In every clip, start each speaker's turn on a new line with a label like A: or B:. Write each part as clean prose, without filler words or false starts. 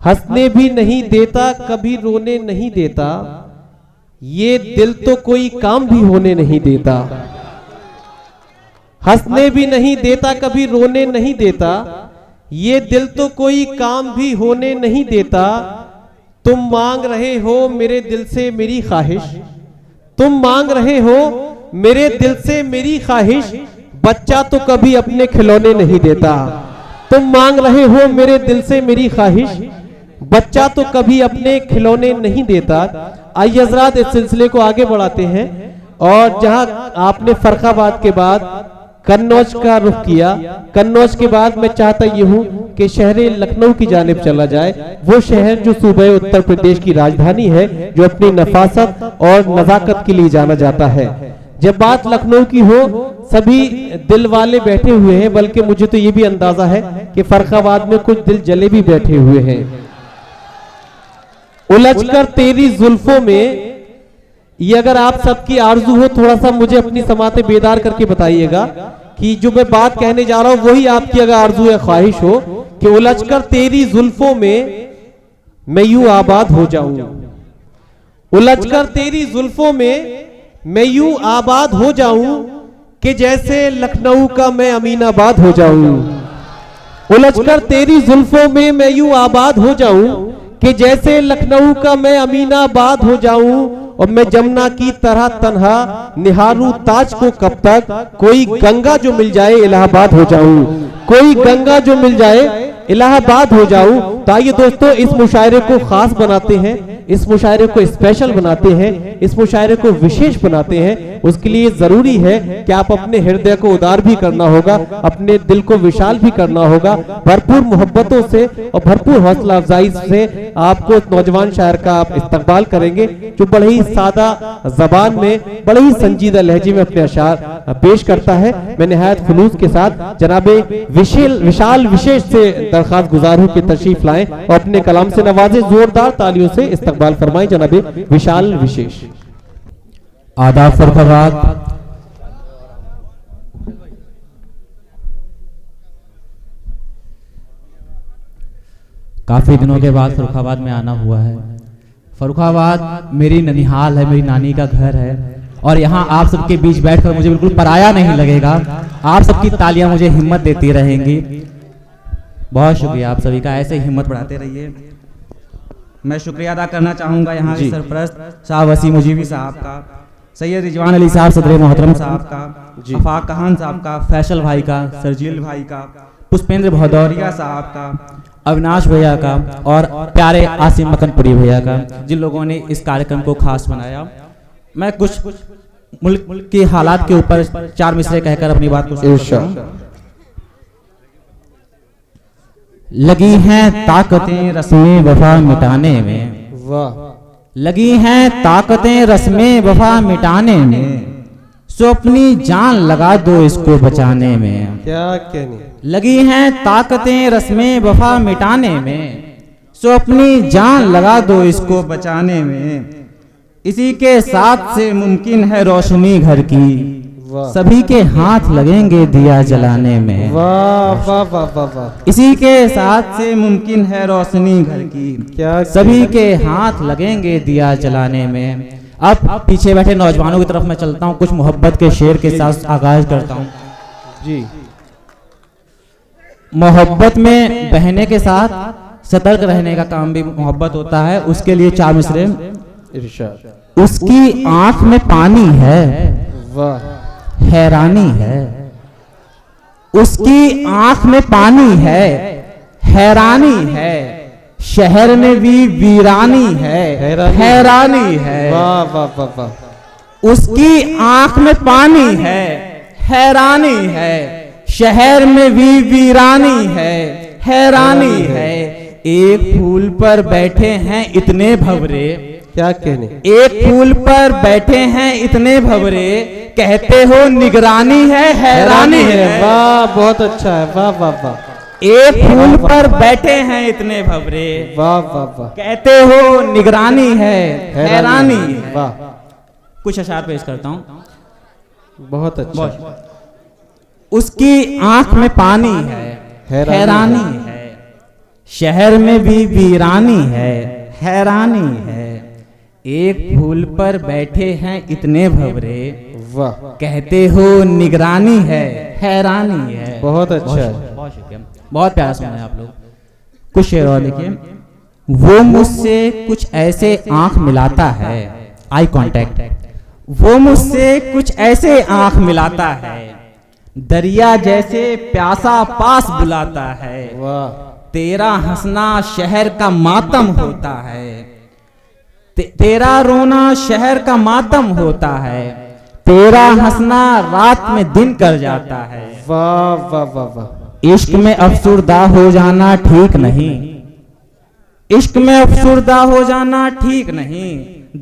A: हंसने भी नहीं देता, कभी रोने नहीं देता, ये दिल तो कोई काम भी होने नहीं देता। हंसने भी नहीं देता, कभी रोने नहीं देता, ये दिल तो कोई काम भी होने नहीं देता। तुम मांग रहे हो मेरे दिल से मेरी ख्वाहिश, तुम मांग रहे हो मेरे दिल से मेरी ख्वाहिश, बच्चा तो कभी अपने खिलौने नहीं देता। तुम मांग रहे हो मेरे दिल से मेरी ख्वाहिश, बच्चा तो कभी अपने खिलौने नहीं देता। आइए हज़रात इस सिलसिले को आगे बढ़ाते हैं, और जहां आपने फर्रुखाबाद के बाद कन्नौज का रुख किया, कन्नौज के बाद मैं चाहता ये हूं कि शहर लखनऊ की जानिब चला जाए, वो शहर जो सूबे उत्तर प्रदेश की राजधानी है, जो अपनी नफासत और नजाकत के लिए जाना जाता है। जब बात लखनऊ की हो, सभी दिल वाले बैठे हुए हैं, बल्कि मुझे तो ये भी अंदाजा है कि फर्रुखाबाद में कुछ दिल जले भी बैठे हुए हैं। उलझकर तेरी जुल्फों में, ये अगर आप सबकी आरजू हो, थोड़ा सा मुझे अपनी समाते बेदार करके बताइएगा कि जो मैं बात कहने जा रहा हूं वही आपकी अगर आरजू या ख्वाहिश हो कि उलझकर तेरी जुल्फों में मैं यूं आबाद हो जाऊं, उलझकर तेरी जुल्फों में मैं यूं आबाद हो जाऊं कि जैसे लखनऊ का मैं अमीनाबाद हो जाऊं। उलझकर तेरी जुल्फों में मैं यूं आबाद हो जाऊं कि जैसे लखनऊ का मैं अमीनाबाद हो जाऊं, और मैं जमुना की तरह तन्हा निहारूं ताज को कब तक, कोई गंगा जो मिल जाए इलाहाबाद हो जाऊं, कोई गंगा जो मिल जाए इलाहाबाद हो जाऊं। तो आइए दोस्तों इस मुशायरे को खास बनाते हैं, इस मुशायरे को स्पेशल बनाते हैं, इस मुशायरे को विशेष बनाते हैं। उसके लिए जरूरी है कि आप अपने हृदय को उदार भी करना होगा, अपने दिल को विशाल भी करना होगा, भरपूर मोहब्बतों से और भरपूर हौसला अफजाई से आपको इस नौजवान शायर का आप इस्तकबाल करेंगे, जो बड़े ही सादा जबान में बड़े ही संजीदा लहजे में अपने अशार पेश करता है। मैं निहायत खुलूस के साथ जनाबे विशाल विशेष से दरखास्त गुजार हूं कि तशरीफ लाएं और अपने कलाम से नवाजे, जोरदार तालियों से इस्तकबाल फरमाएं जनाबे विशाल विशेष।
B: आदाब फर्रुखाबाद। काफी दिनों के बाद फर्रुखाबाद में आना हुआ है। फर्रुखाबाद मेरी ननिहाल है, मेरी नानी का घर है, और यहाँ आप सबके बीच बैठकर मुझे बिल्कुल पराया नहीं लगेगा। आप सबकी तालियां मुझे हिम्मत देती रहेंगी। बहुत शुक्रिया आप सभी का, ऐसे ही हिम्मत बढ़ाते रहिए। मैं शुक्रिया अदा करना चाहूँगा यहाँ के सरपरस्त शाह वसीम मुजीबी साहब का, सैयद रिजवान अली साहब सदर मोहतरम साहब का, अफाक खान साहब का, फैसल भाई का, सरजील भाई का, पुष्पेंद्र भदौरिया साहब का, अविनाश भैया का, और प्यारे आसिम मकनपुरी भैया का, जिन लोगों ने इस कार्यक्रम को खास बनाया। मैं कुछ मुल्क के हालात के ऊपर 4 मिसरे कहकर अपनी बात को शुरू करता हूं। लगी हैं ताकतें रस्में वफा मिटाने में, लगी हैं ताकतें रस्में वफा मिटाने में, सो अपनी जान लगा दो इसको बचाने में।
A: क्या कहने,
B: लगी हैं ताकतें रस्में वफा मिटाने में, सो अपनी जान लगा दो इसको बचाने में। इसी के साथ से मुमकिन है रोशनी घर की, सभी के हाथ लगेंगे दिया जलाने में।
A: वाह वाह वाह वाह वाह।
B: इसी के साथ से मुमकिन है रोशनी घर की,
A: क्या
B: सभी के हाथ लगेंगे दिया जलाने में। अब पीछे बैठे नौजवानों की तरफ मैं चलता हूँ, कुछ मोहब्बत के शेर के साथ आगाज करता हूँ
A: जी।
B: मोहब्बत में बहने के साथ सतर्क रहने का काम भी मोहब्बत होता है। उसके लिए 4 मिसरे।
A: इरशाद।
B: उसकी आंख में पानी है,
A: वाह,
B: हैरानी है। उसकी आंख में पानी है, हैरानी है। शहर में भी वीरानी है, हैरानी है।
A: वाह वाह वाह वाह।
B: उसकी आंख में पानी है, हैरानी है। शहर में भी वीरानी है, हैरानी है। एक फूल पर बैठे हैं इतने भंवरे,
A: क्या कहने,
B: एक फूल पर बैठे हैं इतने भंवरे, कहते हो निगरानी है, हैरानी है।
A: वाह, बहुत अच्छा है। वाह वाह वाह।
B: एक फूल पर बैठे हैं इतने भंवरे,
A: वाह वाह वाह,
B: कहते हो निगरानी है, हैरानी है।
A: वाह,
B: कुछ अशार पेश करता हूँ।
A: बहुत अच्छा।
B: उसकी आंख में पानी है, हैरानी है। शहर में भी वीरानी है, हैरानी है। एक फूल पर बैठे हैं इतने भंवरे,
A: वाह,
B: कहते हो निगरानी है, हैरानी है।
A: बहुत अच्छा है।
B: बहुत शुक्रिया, बहुत प्यारा सुना है आप लोग। कुछ शेर और देखिए। वो मुझसे कुछ ऐसे आंख मिलाता है, आई कांटेक्ट। वो मुझसे कुछ ऐसे आंख मिलाता है, दरिया जैसे प्यासा पास बुलाता है।
A: वाह,
B: तेरा हंसना शहर का मातम होता है, तेरा रोना शहर का मातम होता है। तेरा हंसना रात में दिन कर जाता है।
A: वाह वाह वाह वाह।
B: इश्क में अफसुर्दा हो जाना ठीक नहीं, इश्क में अफसुर्दा हो जाना ठीक नहीं।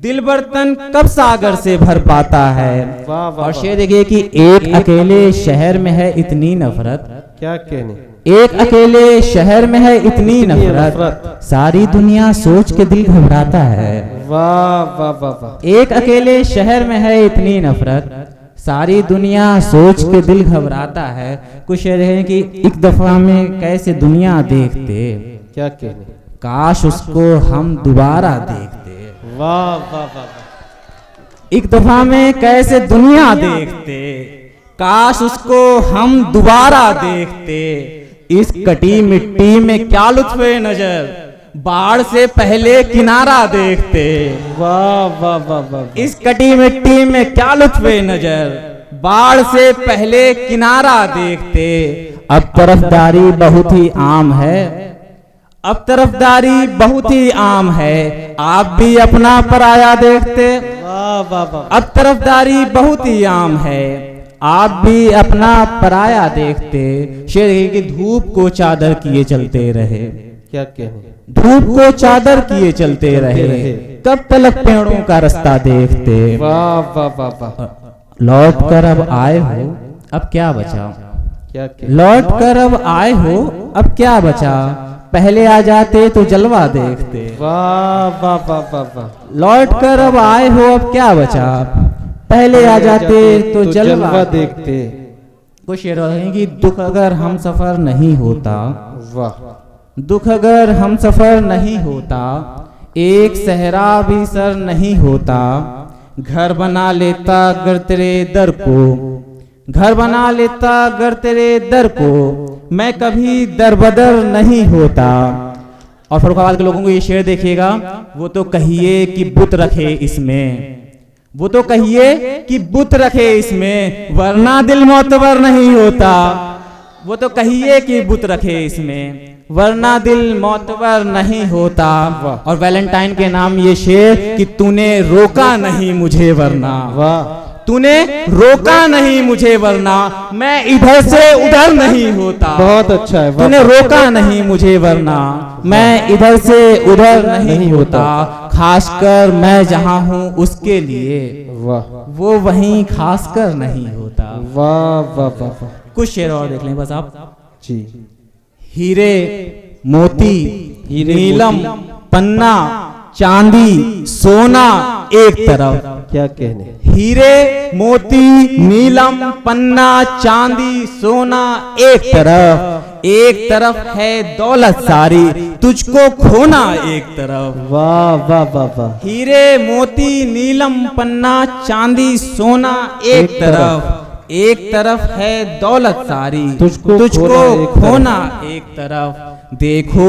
B: दिल बर्तन कब सागर से भर पाता है।
A: वाह वाह।
B: और शेर देखिए कि एक अकेले शहर में है इतनी नफरत,
A: क्या कहने,
B: एक अकेले शहर में है इतनी नफरत, सारी दुनिया सोच के दिल घबराता है।
A: वाह वाह वाह वाह।
B: एक अकेले शहर में है इतनी नफरत, सारी दुनिया सोच के दिल घबराता है। कुछ शेर है कि एक दफा में कैसे दुनिया देखते,
A: क्या कहने,
B: काश उसको हम दोबारा देखते।
A: वाह वाह वाह।
B: एक दफा में कैसे दुनिया देखते, काश उसको हम दोबारा देखते। इस कटी मिट्टी में क्या लुत्फ नजर, बाढ़ से पहले किनारा देखते।
A: वाह वाह वाह वाह।
B: इस कटी मिट्टी में क्या लुत्फ नजर, बाढ़ से पहले किनारा देखते। अब तरफदारी बहुत ही आम है, अब तरफदारी बहुत ही आम है, आप भी अपना पराया देखते।
A: वाह वाह वाह।
B: अब तरफदारी बहुत ही आम है, आप भी अपना पराया देखते। शेर है कि धूप को चादर किए चलते रहे,
A: क्या कहने,
B: धूप को चादर किए चलते रहे, कब तलक पेड़ों का रास्ता देखते।
A: वाह वाह वाह वाह।
B: लौट कर अब आए हो अब क्या बचा,
A: क्या कहने,
B: लौट कर अब आए हो अब क्या बचा, पहले आ जाते तो जलवा देखते।
A: वाह वाह वाह वाह वाह।
B: लौट कर अब आए हो अब क्या बचा, पहले आ जाते तो जलवा
A: देखते।
B: कुछ शेर है कि दुख अगर हम सफर नहीं होता,
A: वाह,
B: दुख अगर हम सफर नहीं होता, एक सहरा भी सर नहीं होता। घर बना लेता अगर तेरे दर को, घर बना लेता अगर तेरे दर को, मैं कभी दरबदर नहीं होता। और फर्रुखाबाद के लोगों को ये शेर देखिएगा। वो तो कहिए कि बुत रखे इसमें, वो तो कहिए कि बुत रखे इसमें, वरना दिल मोतबर नहीं होता। वो तो कहिए कि बुत रखे इसमें, वरना दिल मोतबर नहीं होता। और वैलेंटाइन के नाम ये शेर कि तूने रोका नहीं मुझे वरना,
A: वाह,
B: तूने रोका नहीं मुझे वरना, मैं इधर से उधर नहीं होता।
A: बहुत अच्छा है।
B: तूने रोका नहीं मुझे वरना, मैं इधर से उधर नहीं होता। खासकर मैं जहाँ हूँ उसके लिए,
A: वाह,
B: वो वहीं खासकर नहीं होता।
A: वाह वाह वाह वाह।
B: कुछ शेर और देख लें बस आप।
A: जी,
B: हीरे मोती
A: हीरे
B: नीलम
A: मोती,
B: पन्ना चांदी सोना एक तरफ,
A: क्या कहने,
B: हीरे मोती नीलम पन्ना चांदी सोना एक तरफ है दौलत सारी, तुझको खोना एक तरफ।
A: वाह वाह वाह वाह।
B: हीरे मोती नीलम पन्ना चांदी सोना एक तरफ है दौलत सारी, तुझको खोना एक तरफ। देखो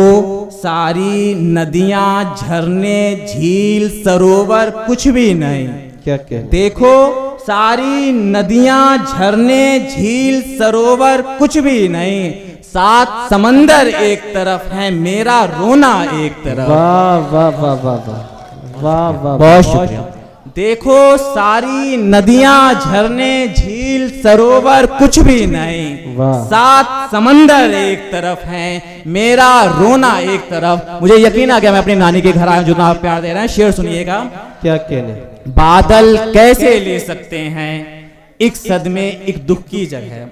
B: सारी नदियां झरने झील सरोवर कुछ भी नहीं,
A: क्या कहने,
B: देखो सारी नदियां झरने झील सरोवर कुछ भी नहीं, सात समंदर एक तरफ है मेरा रोना एक तरफ।
A: वाह वाह वाह वाह वाह वाह वाह।
B: बहुत शुक्रिया। देखो सारी नदियां झरने झील सरोवर कुछ भी नहीं,
A: वाह।
B: सात समंदर एक तरफ हैं मेरा रोना एक तरफ। मुझे यकीन आ गया मैं अपनी नानी के घर आया, जो आप प्यार दे रहे हैं। शेर सुनिएगा।
A: क्या कहने,
B: बादल कैसे ले सकते हैं एक सदमे एक दुख की जगह,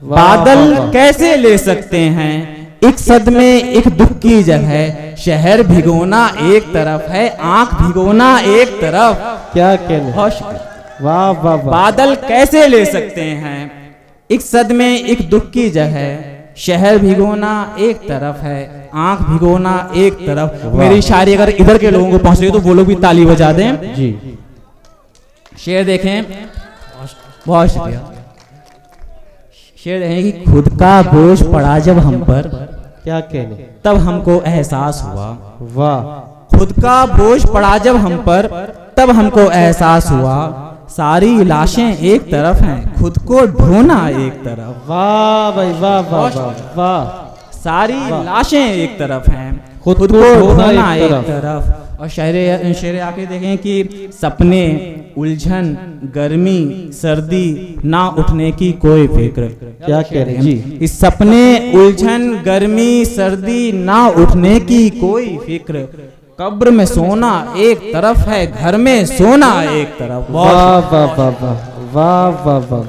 B: बादल कैसे ले सकते हैं एक सदमे एक दुख की जगह। शहर भिगोना एक तरफ है आंख भिगोना एक तरफ।
A: क्या कहने, वाह वाह वाह।
B: बादल कैसे ले सकते हैं एक सदमे एक दुख की जगह। शहर भिगोना एक तरफ है, आंख भिगोना एक तरफ। मेरी शायरी अगर इधर के लोगों को पहुंच रही है तो वो लोग भी ताली बजा दें
A: जी।
B: शेर देखें, बहुत शुक्रिया। शेर देखें कि खुद का बोझ पड़ा जब हम पर,
A: क्या कहने,
B: तब हमको एहसास हुआ।
A: वाह।
B: खुद का बोझ पड़ा जब हम पर, तब हमको एहसास हुआ। सारी लाशें एक तरफ हैं, खुद को ढोना एक तरफ।
A: वाह भाई वाह वाह वाह वाह।
B: सारी लाशें एक तरफ हैं,
A: खुद
B: खुद
A: को
B: को
A: ढोना
B: ढोना
A: एक
B: एक
A: तरफ।
B: तरफ। और शेर आके देखें कि सपने, उलझन, गर्मी, सर्दी, ना उठने की कोई फिक्र।
A: क्या कह रहे हैं जी।
B: इस सपने, उलझन, गर्मी, सर्दी, ना उठने की कोई फिक्र। कब्र में सोना एक तरफ है, घर में सोना एक तरफ।
A: वाह वाह वाह वाह वाह वाह वाह।